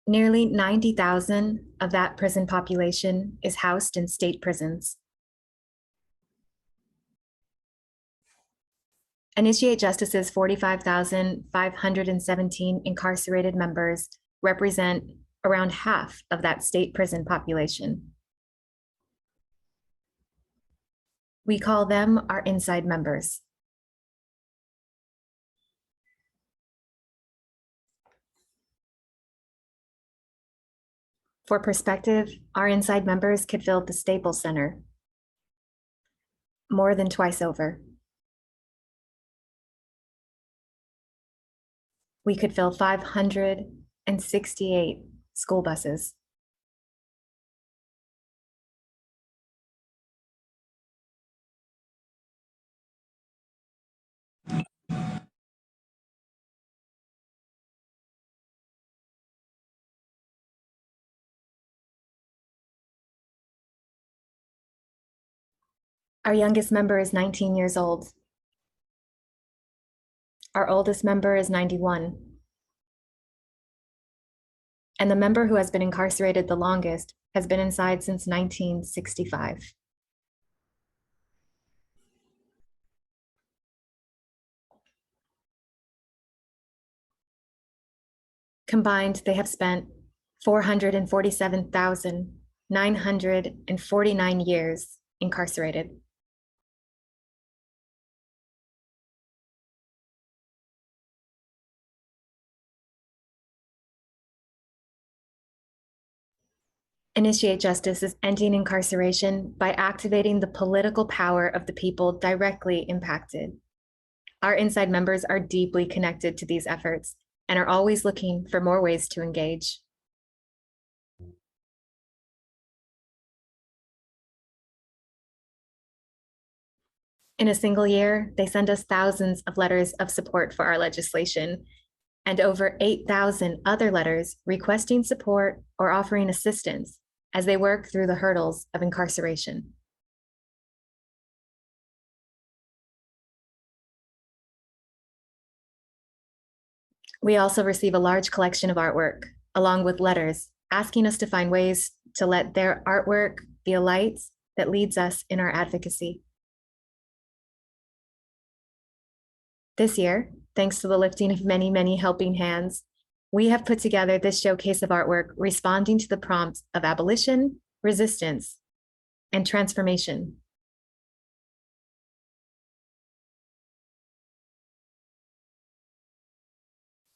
Nearly 90,000 of that prison population is housed in state prisons. Initiate Justice's 45,517 incarcerated members represent around half of that state prison population. We call them our inside members. For perspective, our inside members could fill the Staples Center more than twice over. We could fill 568 school buses. Our youngest member is 19 years old. Our oldest member is 91. And the member who has been incarcerated the longest has been inside since 1965. Combined, they have spent 447,949 years incarcerated. Initiate Justice is ending incarceration by activating the political power of the people directly impacted. Our inside members are deeply connected to these efforts and are always looking for more ways to engage. In a single year, they send us thousands of letters of support for our legislation and over 8,000 other letters requesting support or offering assistance as they work through the hurdles of incarceration. We also receive a large collection of artwork, along with letters, asking us to find ways to let their artwork be a light that leads us in our advocacy. This year, thanks to the lifting of many, many helping hands, we have put together this showcase of artwork responding to the prompts of abolition, resistance, and transformation.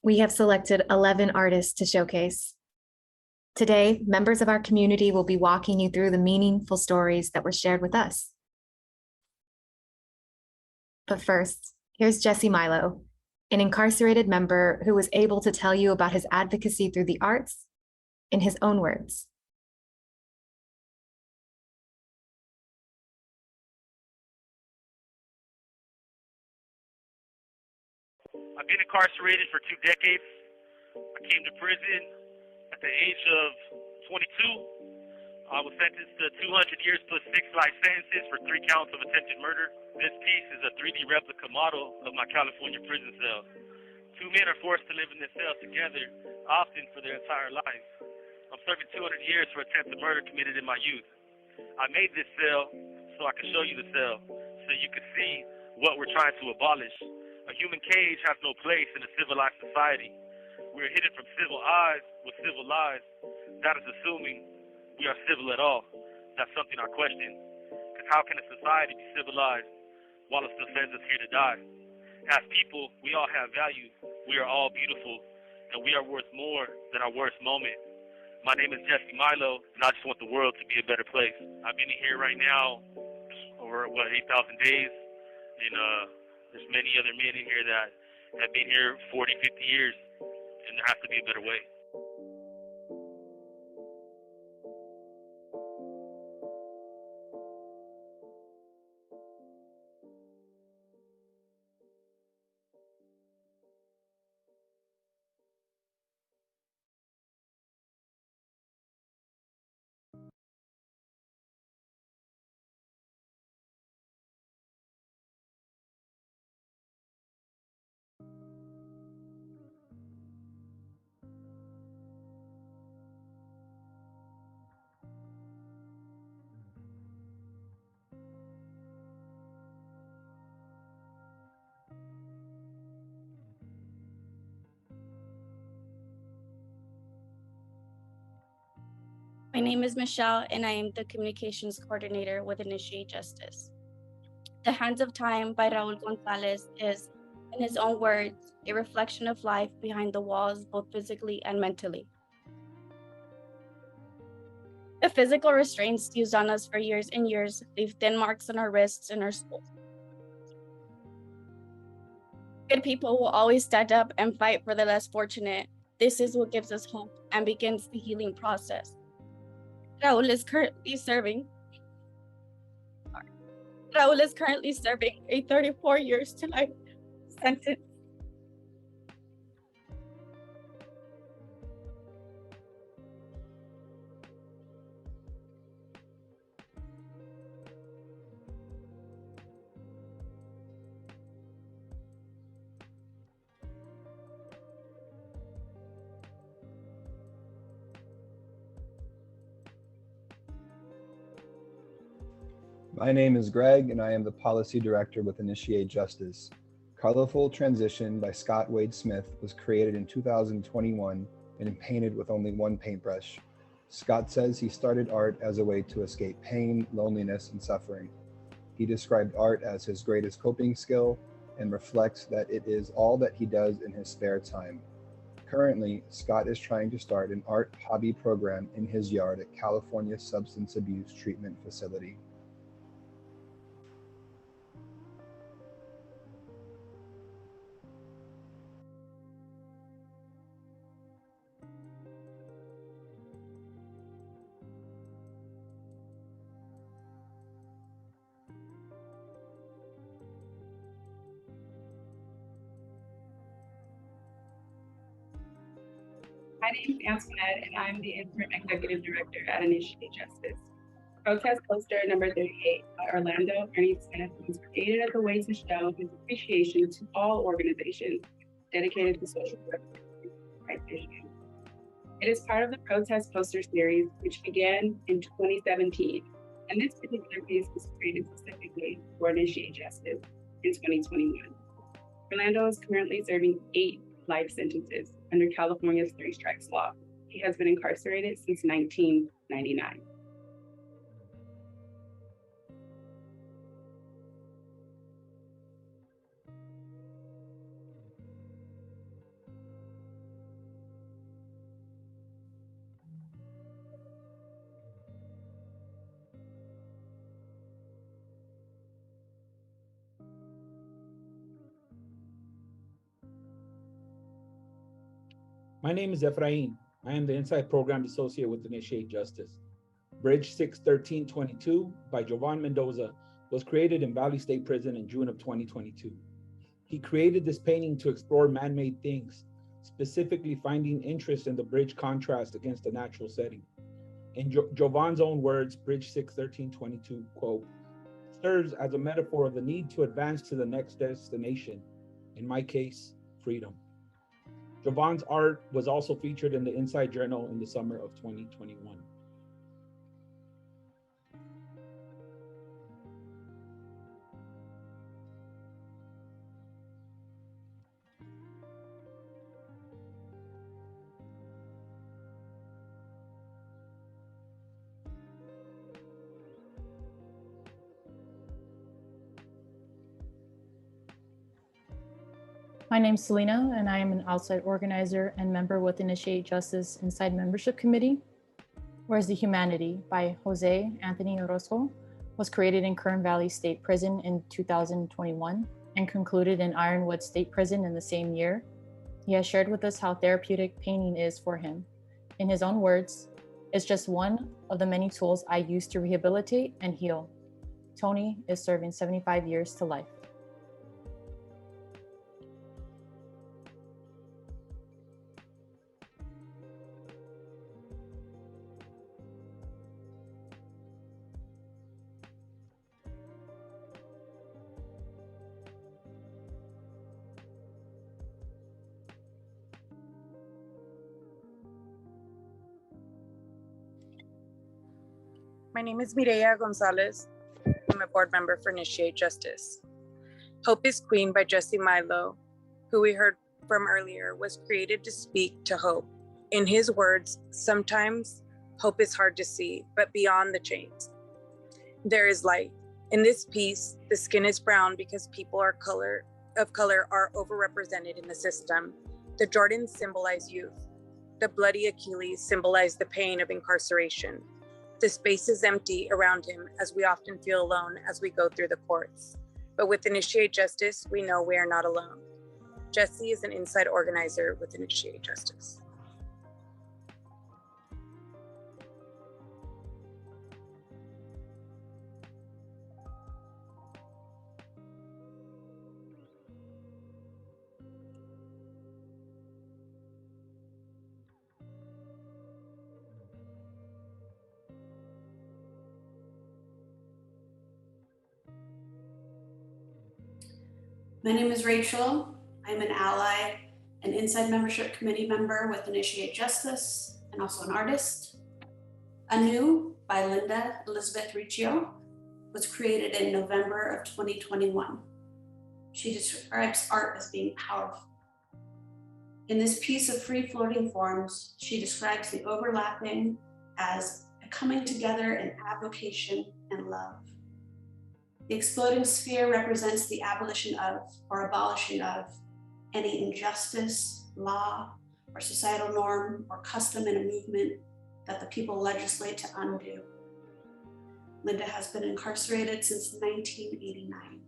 We have selected 11 artists to showcase. Today, members of our community will be walking you through the meaningful stories that were shared with us. But first, here's Jessie Milo, an incarcerated member who was able to tell you about his advocacy through the arts in his own words. I've been incarcerated for 2 decades. I came to prison at the age of 22. I was sentenced to 200 years plus 6 life sentences for 3 counts of attempted murder. This piece is a 3D replica model of my California prison cell. 2 men are forced to live in this cell together, often for their entire lives. I'm serving 200 years for attempted murder committed in my youth. I made this cell so I can show you the cell, so you can see what we're trying to abolish. A human cage has no place in a civilized society. We are hidden from civil eyes with civil lies. That is assuming we are civil at all. That's something I question. Because how can a society be civilized while it still sends us here to die? As people, we all have value. We are all beautiful, and we are worth more than our worst moment. My name is Jessie Milo, and I just want the world to be a better place. I've been here right now over, 8,000 days, and there's many other men in here that have been here 40, 50 years, and there has to be a better way. My name is Michelle, and I am the Communications Coordinator with Initiate Justice. The Hands of Time by Raul Gonzalez is, in his own words, a reflection of life behind the walls, both physically and mentally. The physical restraints used on us for years and years leave thin marks on our wrists and our souls. Good people will always stand up and fight for the less fortunate. This is what gives us hope and begins the healing process. Raul is currently serving a 34 years to life sentence. My name is Greg, and I am the Policy Director with Initiate Justice. Colorful Transition by Scott Wade Smith was created in 2021 and painted with only one paintbrush. Scott says he started art as a way to escape pain, loneliness, and suffering. He described art as his greatest coping skill and reflects that it is all that he does in his spare time. Currently, Scott is trying to start an art hobby program in his yard at California Substance Abuse Treatment Facility. My name is Antoinette, and I'm the Interim Executive Director at Initiate Justice. Protest poster number 38 by Ernie Smith was created as a way to show his appreciation to all organizations dedicated to social justice rights issues. It is part of the protest poster series, which began in 2017, and this particular piece was created specifically for Initiate Justice in 2021. Orlando is currently serving 8 life sentences under California's 3 strikes law. He has been incarcerated since 1999. My name is Efrain. I am the Inside Program Associate with Initiate Justice. Bridge 61322 by Jovan Mendoza was created in Valley State Prison in June of 2022. He created this painting to explore man-made things, specifically finding interest in the bridge contrast against the natural setting. In Jovan's own words, Bridge 61322, quote, serves as a metaphor of the need to advance to the next destination, in my case, freedom. Jovan's art was also featured in the Inside Journal in the summer of 2021. My name's Selena, and I am an outside organizer and member with Initiate Justice Inside Membership Committee. Whereas The Humanity by Jose Anthony Orozco was created in Kern Valley State Prison in 2021 and concluded in Ironwood State Prison in the same year. He has shared with us how therapeutic painting is for him. In his own words, it's just one of the many tools I use to rehabilitate and heal. Tony is serving 75 years to life. My name is Mireya Gonzalez. I'm a board member for Initiate Justice. Hope is Queen by Jessie Milo, who we heard from earlier, was created to speak to hope. In his words, sometimes Hope is hard to see, but beyond the chains, there is light. In this piece, the skin is brown because people of color are overrepresented in the system. The Jordans symbolize youth. The bloody Achilles symbolize the pain of incarceration. The space is empty around him as we often feel alone as we go through the courts. But with Initiate Justice, we know we are not alone. Jessie is an inside organizer with Initiate Justice. My name is Rachel. I'm an ally, an inside membership committee member with Initiate Justice, and also an artist. Anew by Linda Elizabeth Ricchio was created in November of 2021. She describes art as being powerful. In this piece of free floating forms, she describes the overlapping as a coming together in avocation and love. The exploding sphere represents the abolition of or abolishing of any injustice, law, or societal norm or custom in a movement that the people legislate to undo. Linda has been incarcerated since 1989.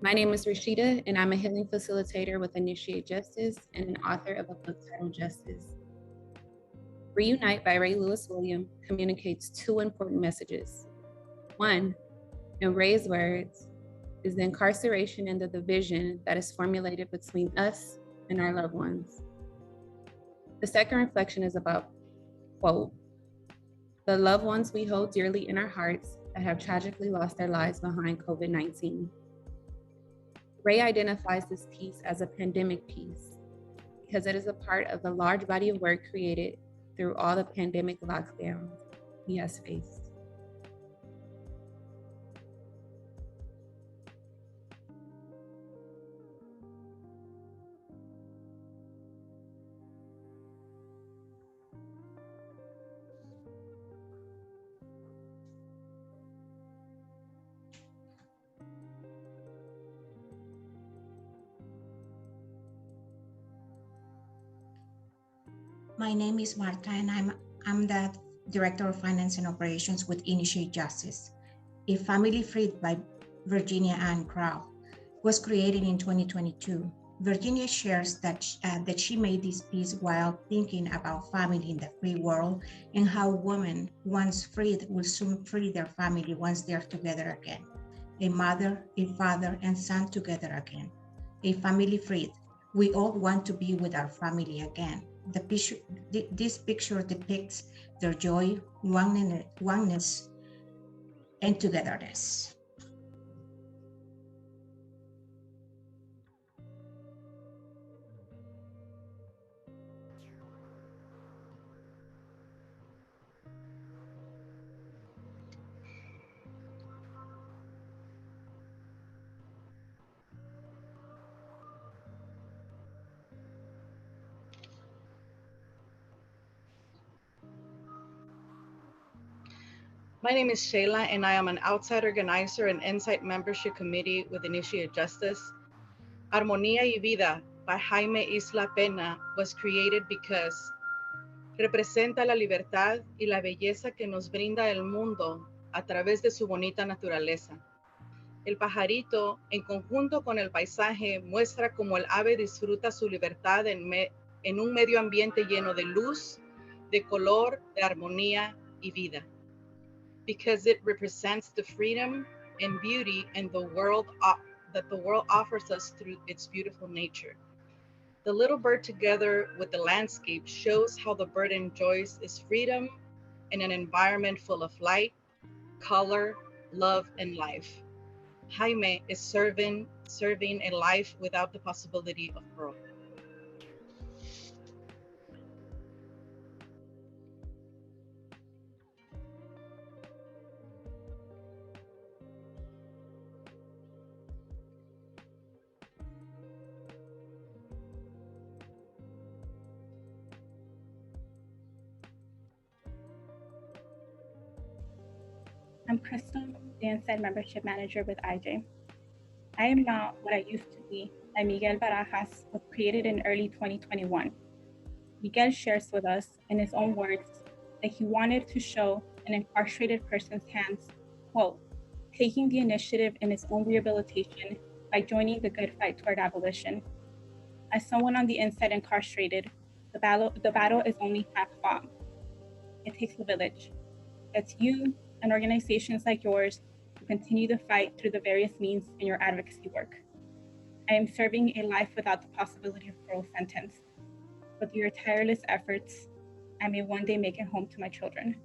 My name is Rashida, and I'm a healing facilitator with Initiate Justice and an author of a book titled Justice. Reunite by Ray Lewis Williams communicates two important messages. One, in Ray's words, is the incarceration and the division that is formulated between us and our loved ones. The second reflection is about, quote, the loved ones we hold dearly in our hearts that have tragically lost their lives behind COVID-19. Ray identifies this piece as a pandemic piece because it is a part of the large body of work created through all the pandemic lockdowns he has faced. My name is Marta, and I'm the Director of Finance and Operations with Initiate Justice. A Family Freed by Virginia Ann Krall was created in 2022. Virginia shares that she made this piece while thinking about family in the free world and how women, once freed, will soon free their family once they're together again. A mother, a father, and son together again. A family freed. We all want to be with our family again. This picture depicts their joy, oneness, and togetherness. My name is Shayla, and I am an outside organizer and inside membership committee with Initiate Justice. Armonía y Vida by Jaime Isla Pena was created because representa la libertad y la belleza que nos brinda el mundo a través de su bonita naturaleza. El pajarito, en conjunto con el paisaje, muestra cómo el ave disfruta su libertad en un medio ambiente lleno de luz, de color, de armonía y vida. Because it represents the freedom and beauty and the world that the world offers us through its beautiful nature. The little bird, together with the landscape, shows how the bird enjoys its freedom in an environment full of light, color, love, and life. Jaime is serving a life without the possibility of parole. I'm Crystal, the Inside Membership Manager with IJ. I am not what I used to be, and Miguel Barajas was created in early 2021. Miguel shares with us, in his own words, that he wanted to show an incarcerated person's hands, quote, taking the initiative in his own rehabilitation by joining the good fight toward abolition. As someone on the inside incarcerated, the battle is only half fought. It takes a village. That's you and organizations like yours who continue the fight through the various means in your advocacy work. I am serving a life without the possibility of parole sentence. But through your tireless efforts, I may one day make it home to my children.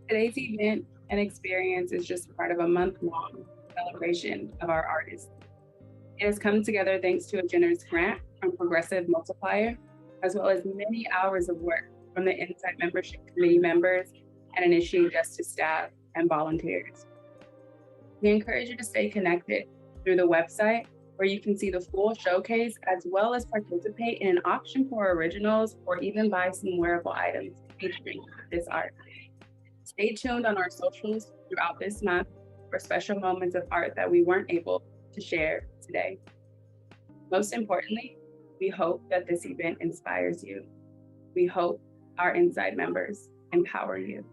Today's event and experience is just part of a month-long celebration of our artists. It has come together thanks to a generous grant from Progressive Multiplier, as well as many hours of work from the Inside Membership Committee members and Initiate Justice staff and volunteers. We encourage you to stay connected through the website, where you can see the full showcase, as well as participate in an auction for originals or even buy some wearable items featuring this art. Stay tuned on our socials throughout this month for special moments of art that we weren't able to share today. Most importantly, we hope that this event inspires you. We hope our Inside members empower you.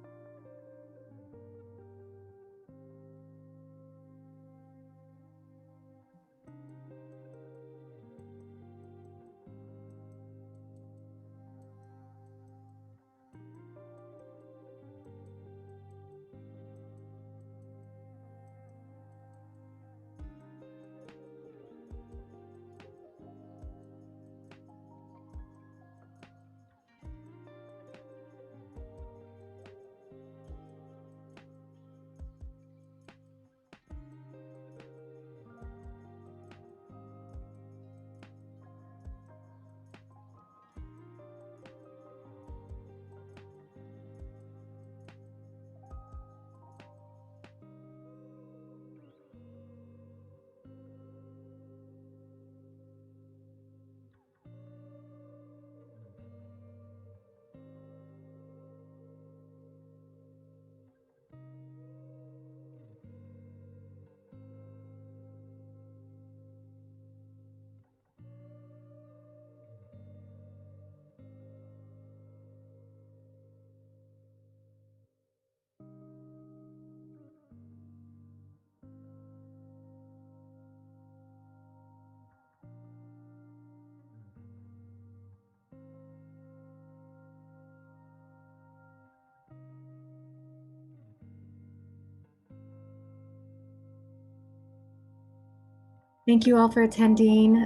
Thank you all for attending.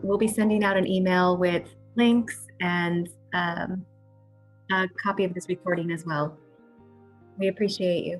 We'll be sending out an email with links and a copy of this recording as well. We appreciate you.